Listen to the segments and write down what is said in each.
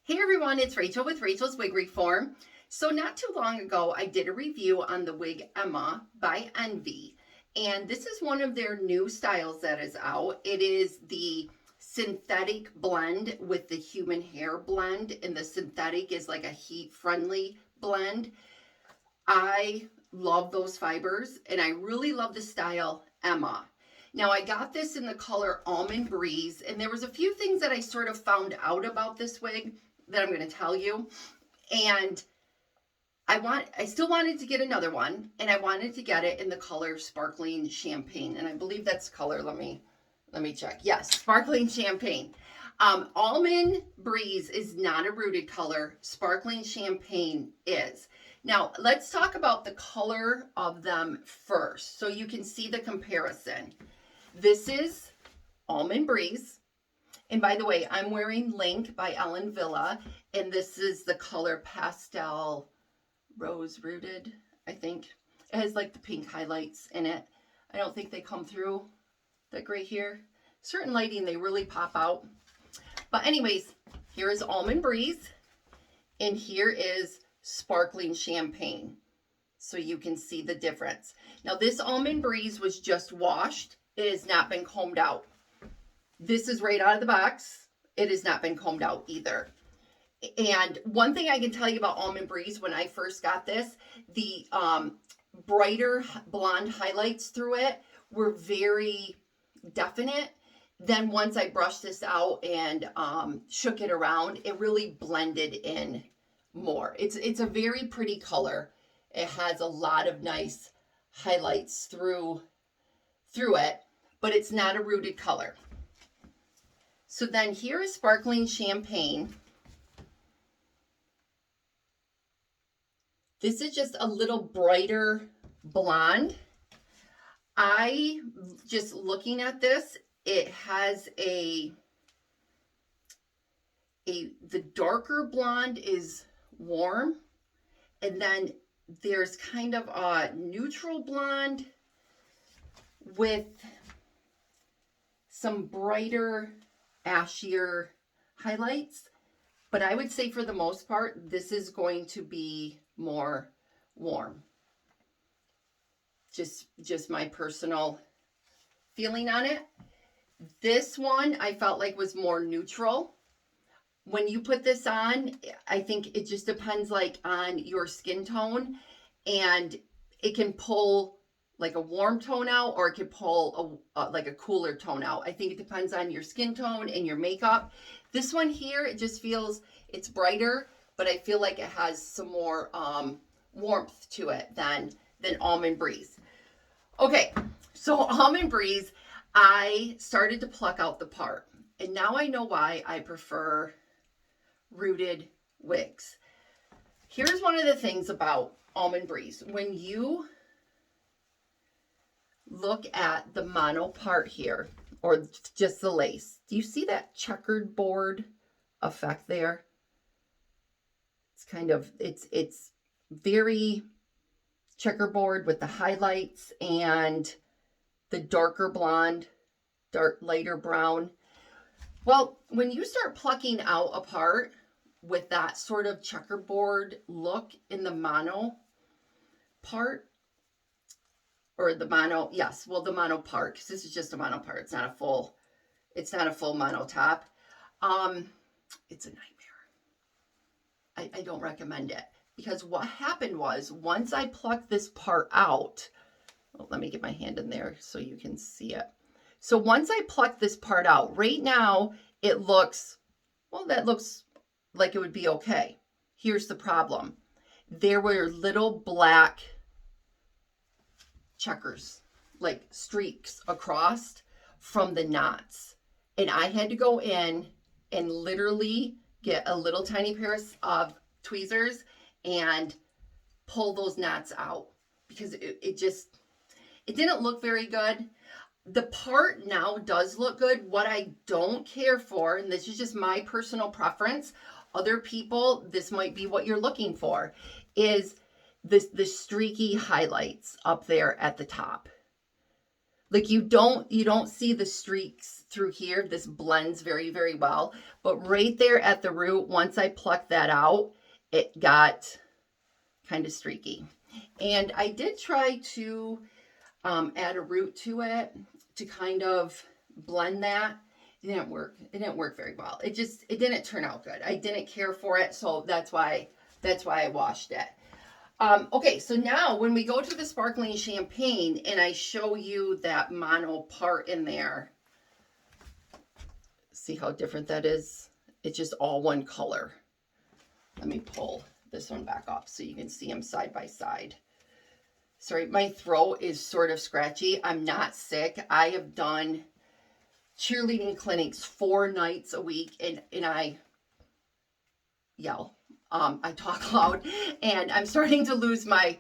Hey everyone, it's Rachel with Rachel's Wig Reform. So not too long ago, I did a review on the wig Emma by Envy. And this is one of their new styles that is out. It is the synthetic blend with the human hair blend. And the synthetic is like a heat-friendly blend. I love those fibers and I really love the style Emma. Now I got this in the color Almond Breeze, and there was a few things that I sort of found out about this wig that I'm going to tell you. And I still wanted to get another one, and I wanted to get it in the color Sparkling Champagne. And I believe that's color, let me check. Yes, Sparkling Champagne. Almond Breeze is not a rooted color. Sparkling Champagne is. Now, let's talk about the color of them first so you can see the comparison. This is Almond Breeze. And by the way, I'm wearing Link by Ellen Villa, and this is the color Pastel Rose Rooted, I think. It has like the pink highlights in it. I don't think they come through that great here. Certain lighting, they really pop out. But anyways, here is Almond Breeze, and here is Sparkling Champagne, so you can see the difference. Now, this Almond Breeze was just washed. It has not been combed out. This is right out of the box. It has not been combed out either. And one thing I can tell you about Almond Breeze, when I first got this, the brighter blonde highlights through it were very definite. Then once I brushed this out and shook it around, it really blended in more. It's a very pretty color. It has a lot of nice highlights through it, but it's not a rooted color. So then here is Sparkling Champagne. This is just a little brighter blonde. I just looking at this, it has the darker blonde is warm, and then there's kind of a neutral blonde with some brighter ashier highlights. But I would say for the most part, this is going to be more warm. Just my personal feeling on it. This one I felt like was more neutral. When you put this on, I think it just depends like on your skin tone, and it can pull like a warm tone out, or it could pull like a cooler tone out. I think it depends on your skin tone and your makeup. This one here, it just feels, it's brighter, but I feel like it has some more warmth to it than Almond Breeze. Okay, so Almond Breeze, I started to pluck out the part, and now I know why I prefer rooted wigs. Here's one of the things about Almond Breeze. When you look at the mono part here, or just the lace, do you see that checkered board effect there? It's kind of, it's very checkerboard with the highlights and the darker blonde, lighter brown. Well, when you start plucking out a part with that sort of checkerboard look in the mono part, or the mono, yes, well, the mono part, because this is just a mono part. It's not a full mono top. It's a nightmare. I don't recommend it, because what happened was, once I plucked this part out, well, let me get my hand in there so you can see it. So once I plucked this part out, right now it looks, well, that looks like it would be okay. Here's the problem. There were little black checkers, like streaks across from the knots. And I had to go in and literally get a little tiny pair of tweezers and pull those knots out, because it didn't look very good. The part now does look good. What I don't care for, and this is just my personal preference, other people, this might be what you're looking for, is the streaky highlights up there at the top. Like you don't see the streaks through here. This blends very, very well. But right there at the root, once I plucked that out, it got kind of streaky. And I did try to add a root to it to kind of blend that. It didn't work. It didn't work very well. It didn't turn out good. I didn't care for it, so that's why I washed it. Okay, so now when we go to the sparkling champagne and I show you that mono part in there, see how different that is? It's just all one color. Let me pull this one back up so you can see them side by side. Sorry, my throat is sort of scratchy. I'm not sick. I have done cheerleading clinics 4 nights a week, and I yell. I talk loud, and I'm starting to lose my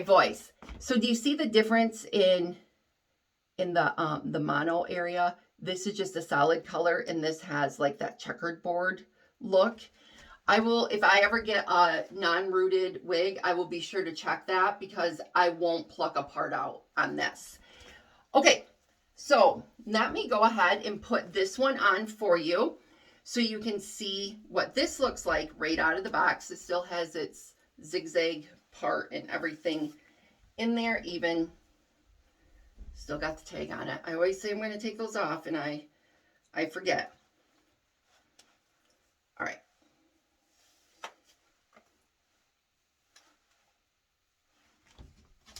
voice. So do you see the difference in the mono area? This is just a solid color, and this has like that checkered board look. I will, if I ever get a non-rooted wig, I will be sure to check that because I won't pluck a part out on this. Okay, so let me go ahead and put this one on for you so you can see what this looks like right out of the box. It still has its zigzag part and everything in there, even still got the tag on it. I always say I'm going to take those off and I forget. All right.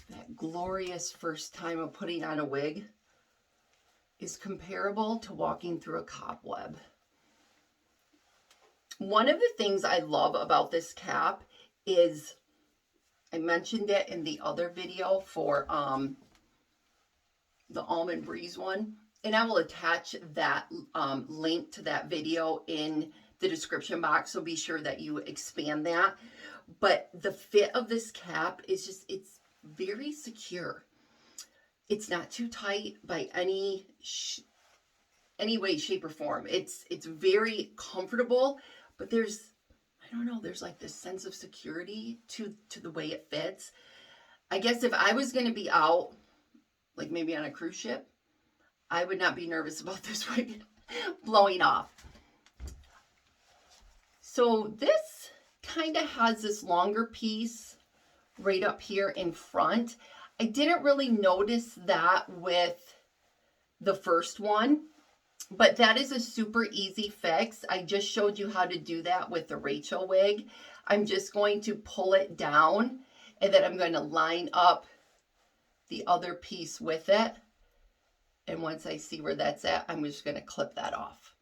That glorious first time of putting on a wig is comparable to walking through a cobweb. One of the things I love about this cap is, I mentioned it in the other video for the Almond Breeze one, and I will attach that link to that video in the description box, so be sure that you expand that. But the fit of this cap is just, it's very secure. It's not too tight by any way, shape, or form. It's very comfortable, but there's, I don't know, there's like this sense of security to the way it fits. I guess if I was going to be out, like maybe on a cruise ship, I would not be nervous about this wig blowing off. So this kind of has this longer piece right up here in front. I didn't really notice that with the first one, but that is a super easy fix. I just showed you how to do that with the Rachel wig. I'm just going to pull it down, and then I'm going to line up the other piece with it. And once I see where that's at, I'm just going to clip that off,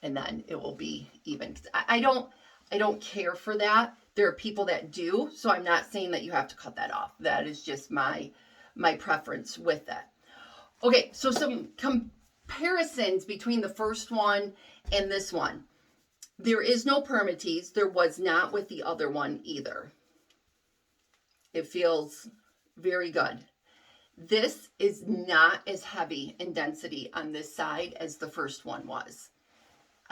and then it will be even. I don't care for that. There are people that do, so I'm not saying that you have to cut that off. That is just my preference with it. Okay, so some comparisons between the first one and this one. There is no permatease. There was not with the other one either. It feels very good. This is not as heavy in density on this side as the first one was.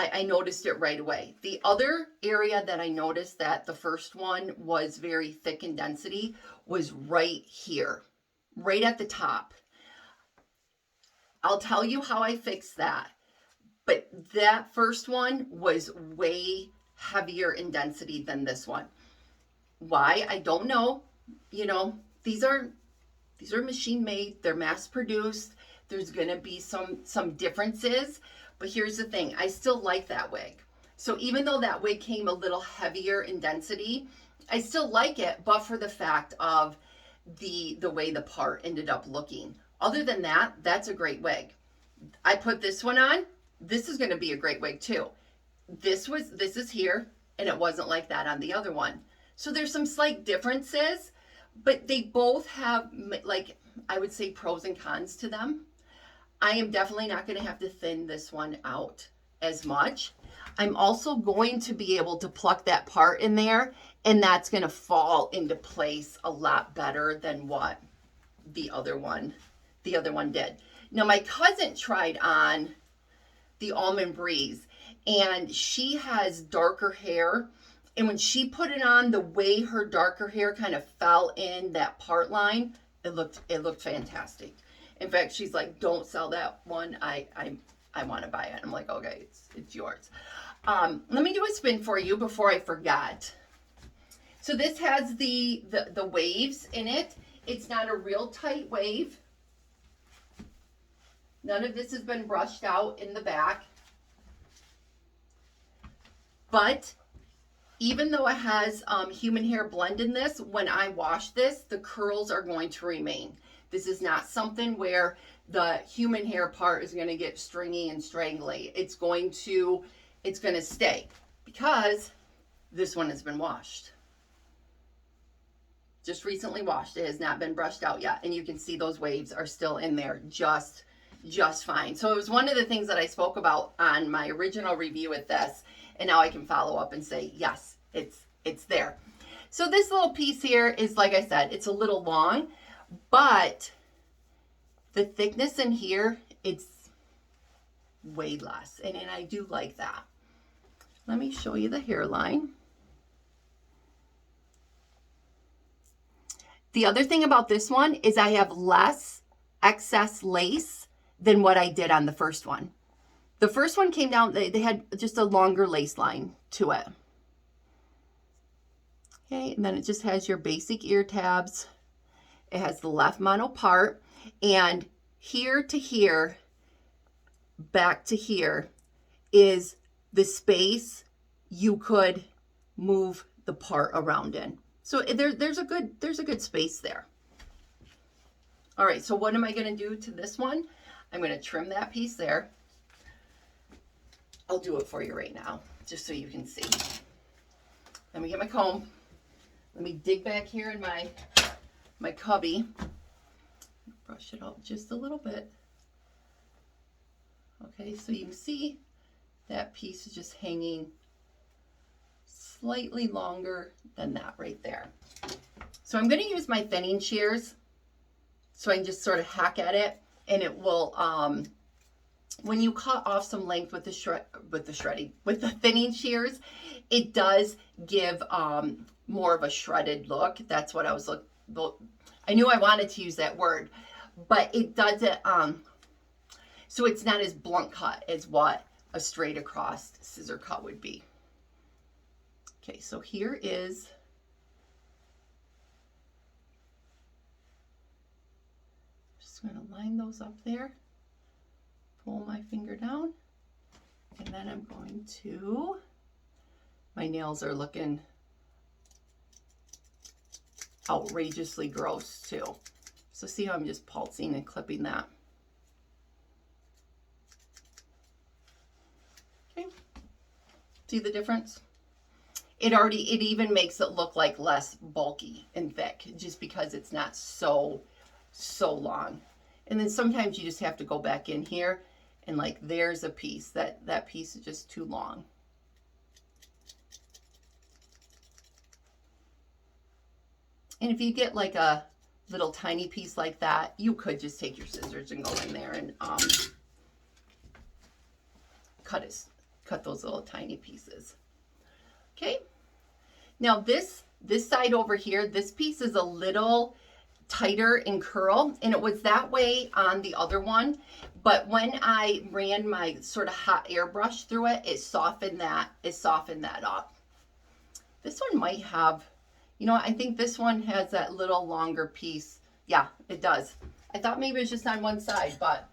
I noticed it right away. The other area that I noticed that the first one was very thick in density was right here, right at the top. I'll tell you how I fixed that. But that first one was way heavier in density than this one. Why? I don't know. You know, these are machine made, they're mass produced. There's going to be some differences, but here's the thing. I still like that wig. So even though that wig came a little heavier in density, I still like it, but for the fact of the way the part ended up looking. Other than that, that's a great wig. I put this one on. This is going to be a great wig too. This is here, and it wasn't like that on the other one. So there's some slight differences, but they both have, like, I would say pros and cons to them. I am definitely not going to have to thin this one out as much. I'm also going to be able to pluck that part in there, and that's going to fall into place a lot better than what the other one did. Now, my cousin tried on the Almond Breeze, and she has darker hair. And when she put it on, the way her darker hair kind of fell in that part line, it looked fantastic. In fact, she's like, don't sell that one. I want to buy it. I'm like, okay, it's yours. Let me do a spin for you before I forgot. So this has the waves in it. It's not a real tight wave. None of this has been brushed out in the back. But even though it has human hair blend in this, when I wash this, the curls are going to remain. This is not something where the human hair part is going to get stringy and strangly. It's going to stay because this one has been washed. Just recently washed. It has not been brushed out yet. And you can see those waves are still in there just fine. So it was one of the things that I spoke about on my original review with this. And now I can follow up and say, yes, it's there. So this little piece here is, like I said, it's a little long, but the thickness in here, it's way less. And I do like that. Let me show you the hairline. The other thing about this one is I have less excess lace than what I did on the first one. The first one came down, they had just a longer lace line to it. Okay, and then it just has your basic ear tabs. It has the left mono part, and here to here, back to here is the space you could move the part around in. So there's a good space there. All right, so what am I going to do to this one? I'm going to trim that piece there. I'll do it for you right now, just so you can see. Let me get my comb. Let me dig back here in my cubby. Brush it out just a little bit. Okay, so you can see that piece is just hanging slightly longer than that right there. So I'm going to use my thinning shears so I can just sort of hack at it, and it will when you cut off some length with the thinning shears, it does give more of a shredded look. That's what I was I knew I wanted to use that word, but it does it so it's not as blunt cut as what a straight across scissor cut would be. Okay, so here is just going to line those up there. Pull my finger down, and then I'm going to, my nails are looking outrageously gross too. So see how I'm just pulsing and clipping that. Okay, see the difference? It even makes it look like less bulky and thick just because it's not so long. And then sometimes you just have to go back in here and like there's a piece that piece is just too long. And if you get like a little tiny piece like that, you could just take your scissors and go in there and cut those little tiny pieces. Okay. Now this side over here, this piece is a little tighter in curl, and it was that way on the other one, but when I ran my sort of hot airbrush through it, it softened that up. This one might have, I think this one has that little longer piece. Yeah, it does. I thought maybe it was just on one side, but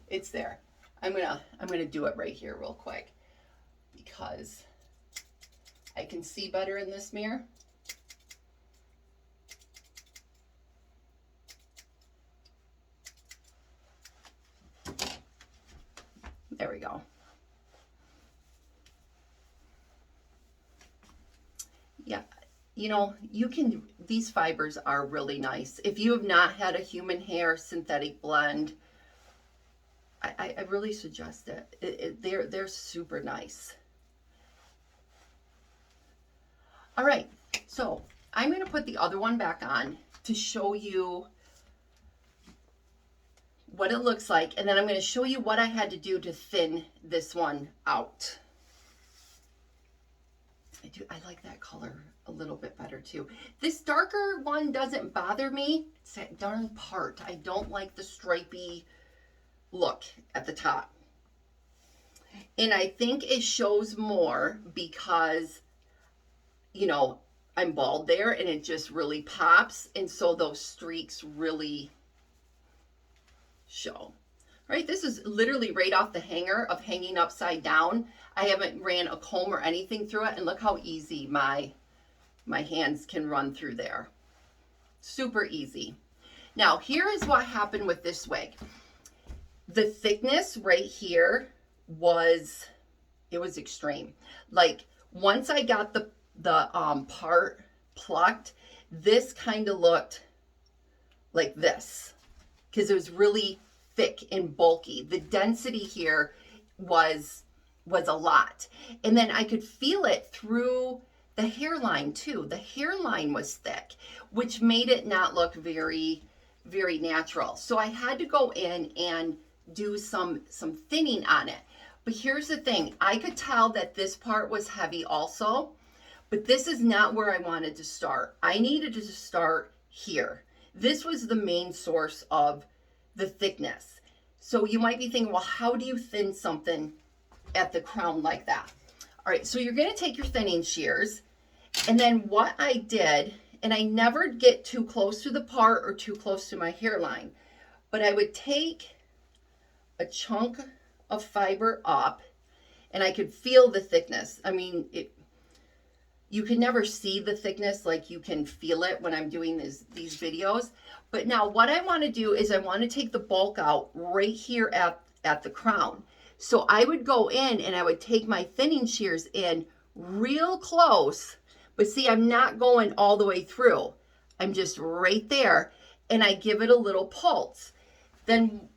it's there. I'm gonna do it right here real quick because I can see better in this mirror. There we go. Yeah, these fibers are really nice. If you have not had a human hair synthetic blend, I really suggest it. They're super nice. All right, so I'm going to put the other one back on to show you what it looks like, and then I'm going to show you what I had to do to thin this one out. I like that color a little bit better too. This darker one doesn't bother me. It's that darn part. I don't like the stripy look at the top. And I think it shows more because, you know, I'm bald there and it just really pops. And so those streaks really show. Right, this is literally right off the hanger of hanging upside down. I haven't ran a comb or anything through it, and look how easy my hands can run through there. Super easy. Now, here is what happened with this wig. The thickness right here was extreme. Like, once I got the part plucked, this kind of looked like this because it was really thick and bulky. The density here was a lot. And then I could feel it through the hairline too. The hairline was thick, which made it not look very, very natural. So I had to go in and do some thinning on it. But here's the thing. I could tell that this part was heavy also, but this is not where I wanted to start. I needed to start here. This was the main source of the thickness. So you might be thinking, well, how do you thin something at the crown like that? All right, so you're going to take your thinning shears, and then what I did, and I never get too close to the part or too close to my hairline, but I would take a chunk of fiber up, and I could feel the thickness. I mean, you can never see the thickness like you can feel it when I'm doing these videos. But now what I want to do is I want to take the bulk out right here at the crown. So I would go in and I would take my thinning shears in real close. But see, I'm not going all the way through. I'm just right there, and I give it a little pulse. Then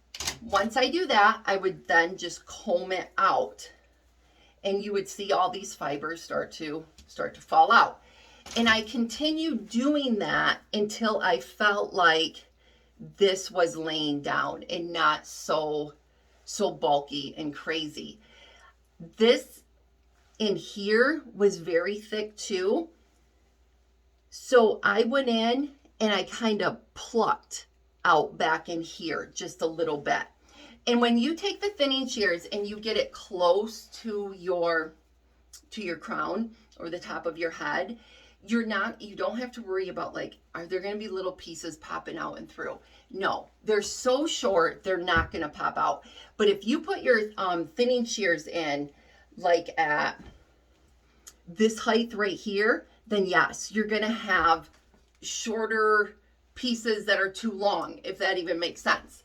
once I do that, I would then just comb it out. And you would see all these fibers start to fall out. And I continued doing that until I felt like this was laying down and not so bulky and crazy. This in here was very thick too. So I went in and I kind of plucked out back in here just a little bit. And when you take the thinning shears and you get it close to your crown or the top of your head, you don't have to worry about, like, are there going to be little pieces popping out and through? No, they're so short, they're not going to pop out. But if you put your thinning shears in, like at this height right here, then yes, you're going to have shorter pieces that are too long, if that even makes sense.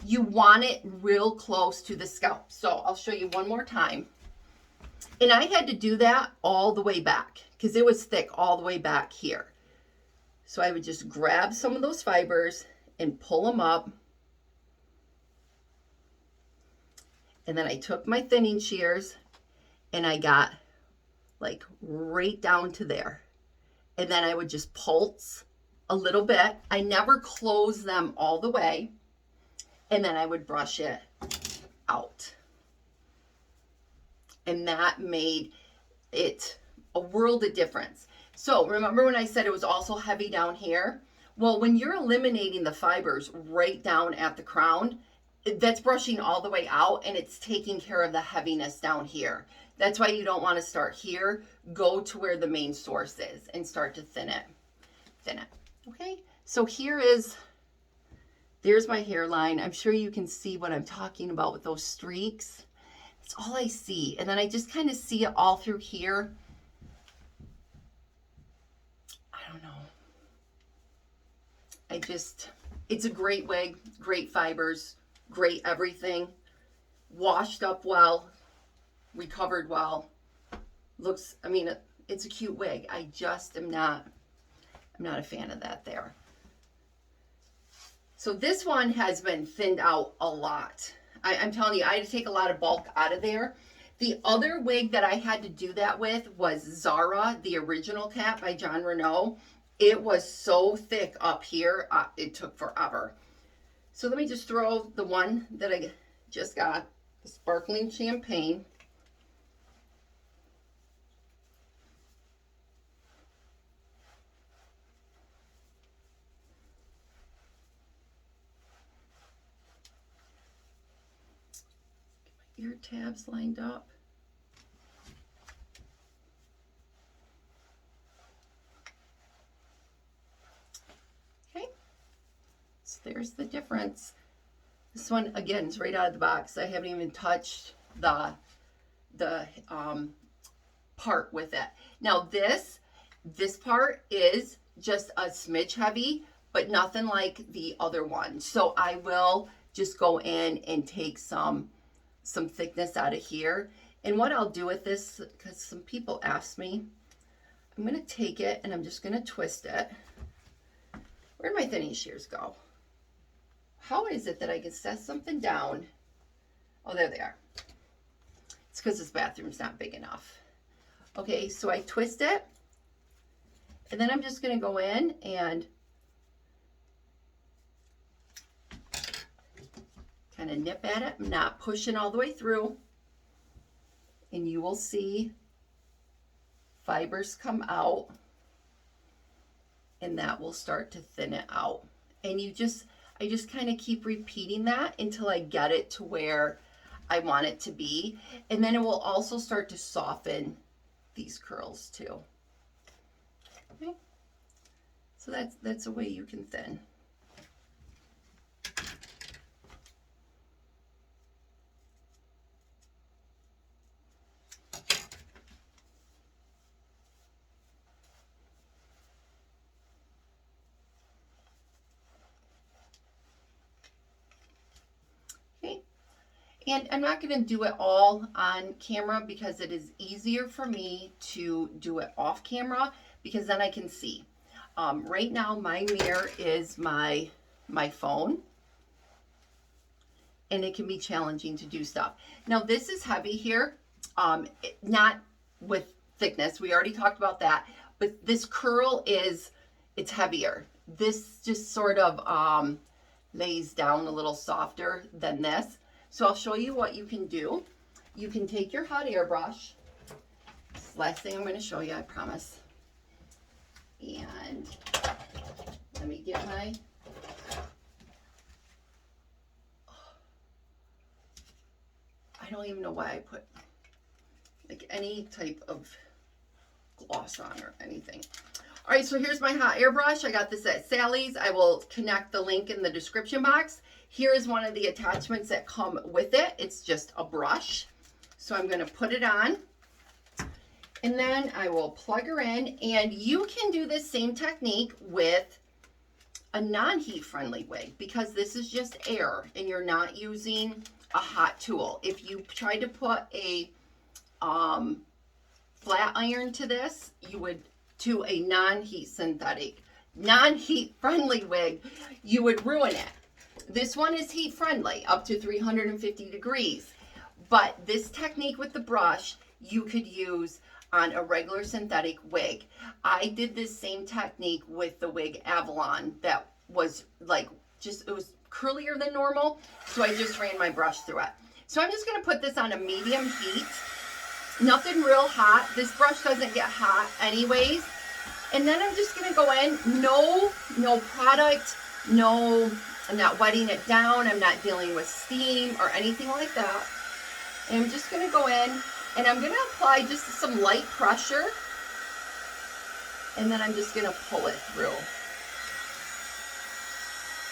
You want it real close to the scalp. So I'll show you one more time. And I had to do that all the way back because it was thick all the way back here. So I would just grab some of those fibers and pull them up. And then I took my thinning shears and I got like right down to there. And then I would just pulse a little bit. I never close them all the way. And then I would brush it out. And that made it a world of difference. So remember when I said it was also heavy down here? Well, when you're eliminating the fibers right down at the crown, that's brushing all the way out and it's taking care of the heaviness down here. That's why you don't want to start here. Go to where the main source is and start to thin it. Okay, so there's my hairline. I'm sure you can see what I'm talking about with those streaks. That's all I see. And then I just kind of see it all through here. I don't know. It's a great wig, great fibers, great everything. Washed up well, recovered well. Looks, I mean, it's a cute wig. I just I'm not a fan of that there. So this one has been thinned out a lot. I'm telling you, I had to take a lot of bulk out of there. The other wig that I had to do that with was Zara, the original cap by John Renault. It was so thick up here, it took forever. So let me just throw the one that I just got, the Sparkling Champagne. ear tabs lined up. Okay, so there's the difference. This one, again, is right out of the box. I haven't even touched the part with it. Now this part is just a smidge heavy, but nothing like the other one. So I will just go in and take some thickness out of here. And what I'll do with this, because some people asked me, I'm going to take it and I'm just going to twist it. Where'd my thinning shears go? How is it that I can set something down? Oh, there they are. It's because this bathroom's not big enough. Okay, so I twist it, and then I'm just going to go in and kind of nip at it. I'm not pushing all the way through, and you will see fibers come out, and that will start to thin it out. And I just kind of keep repeating that until I get it to where I want it to be. And then it will also start to soften these curls too. Okay. So that's a way you can thin. And I'm not going to do it all on camera because it is easier for me to do it off camera because then I can see. Right now, my mirror is my phone, and it can be challenging to do stuff. Now, this is heavy here, not with thickness. We already talked about that, but this curl it's heavier. This just sort of lays down a little softer than this. So I'll show you what you can do. You can take your hot air brush. This is the last thing I'm going to show you, I promise. And let me get my... I don't even know why I put like any type of gloss on or anything. All right, so here's my hot air brush. I got this at Sally's. I will connect the link in the description box. Here is one of the attachments that come with it. It's just a brush. So I'm going to put it on. And then I will plug her in. And you can do this same technique with a non-heat friendly wig because this is just air and you're not using a hot tool. If you tried to put a flat iron to this, you would, to a non-heat synthetic, non-heat friendly wig, you would ruin it. This one is heat friendly, up to 350 degrees. But this technique with the brush, you could use on a regular synthetic wig. I did this same technique with the wig Avalon that was like, it was curlier than normal. So I just ran my brush through it. So I'm just gonna put this on a medium heat. Nothing real hot. This brush doesn't get hot anyways. And then I'm just gonna go in, no product, I'm not wetting it down. I'm not dealing with steam or anything like that. And I'm just going to go in and I'm going to apply just some light pressure. And then I'm just going to pull it through.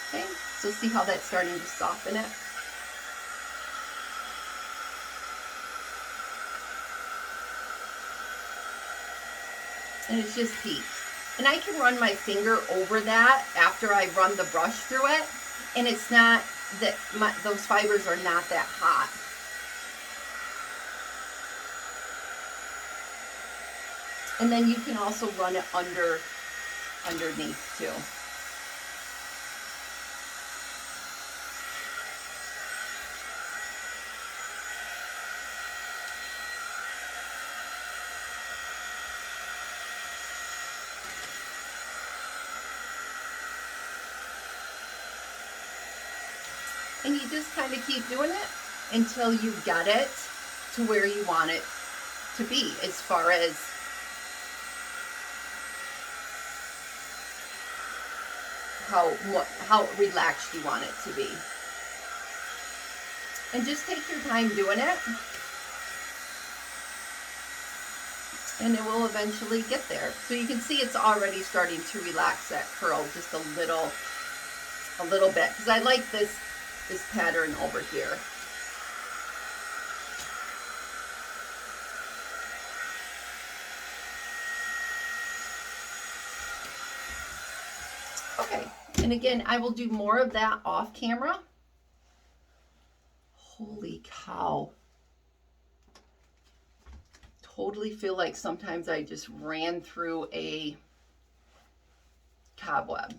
Okay, so see how that's starting to soften it. And it's just heat. And I can run my finger over that after I run the brush through it. And it's not that those fibers are not that hot. And then you can also run it underneath too. And you just kind of keep doing it until you get it to where you want it to be as far as how relaxed you want it to be. And just take your time doing it. And it will eventually get there. So you can see it's already starting to relax that curl just a little bit, because I like this pattern over here. Okay, and again, I will do more of that off camera. Holy cow. Totally feel like sometimes I just ran through a cobweb.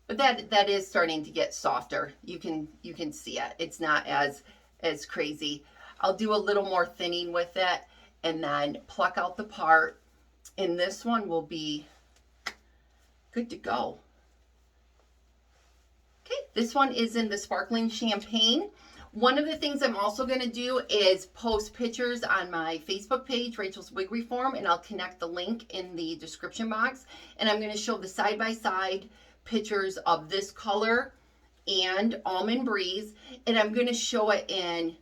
But that is starting to get softer. You can see it. It's not as crazy. I'll do a little more thinning with it and then pluck out the part. And this one will be good to go. Okay, this one is in the Sparkling Champagne. One of the things I'm also going to do is post pictures on my Facebook page, Rachel's Wig Reform, and I'll connect the link in the description box. And I'm going to show the side-by-side pictures of this color and Almond Breeze. And I'm going to show it in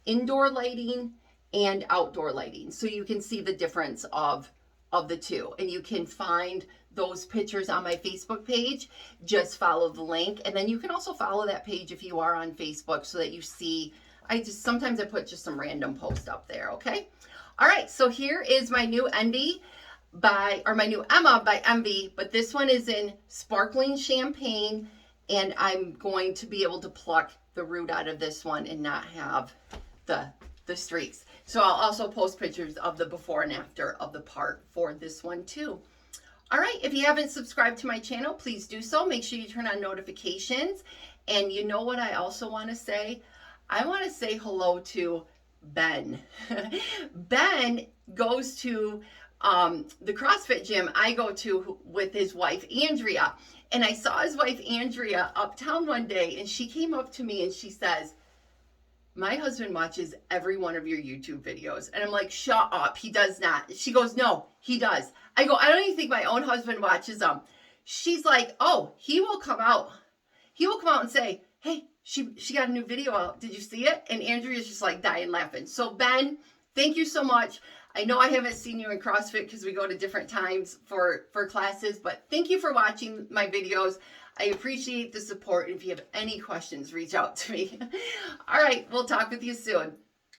indoor lighting and outdoor lighting, so you can see the difference of the two. And you can find those pictures on my Facebook page. Just follow the link, and then you can also follow that page if you are on Facebook, so that you see. Sometimes I put just some random post up there. Okay, all right, so here is my new Envy my new Emma by Envy, but this one is in Sparkling Champagne, and I'm going to be able to pluck the root out of this one and not have the streaks. So I'll also post pictures of the before and after of the part for this one too. All right, if you haven't subscribed to my channel, please do so. Make sure you turn on notifications. And you know what I also want to say? I want to say hello to Ben. Ben goes to the CrossFit gym I go to with his wife, Andrea. And I saw his wife, Andrea, uptown one day, and she came up to me and she says, "My husband watches every one of your YouTube videos." And I'm like, "Shut up, he does not." She goes, "No, he does." I go, "I don't even think my own husband watches them." She's like, "Oh, he will come out. He will come out and say, 'Hey, she got a new video out. Did you see it?'" And Andrea's just like dying laughing. So Ben, thank you so much. I know I haven't seen you in CrossFit because we go to different times for classes, but thank you for watching my videos. I appreciate the support. And if you have any questions, reach out to me. All right, we'll talk with you soon.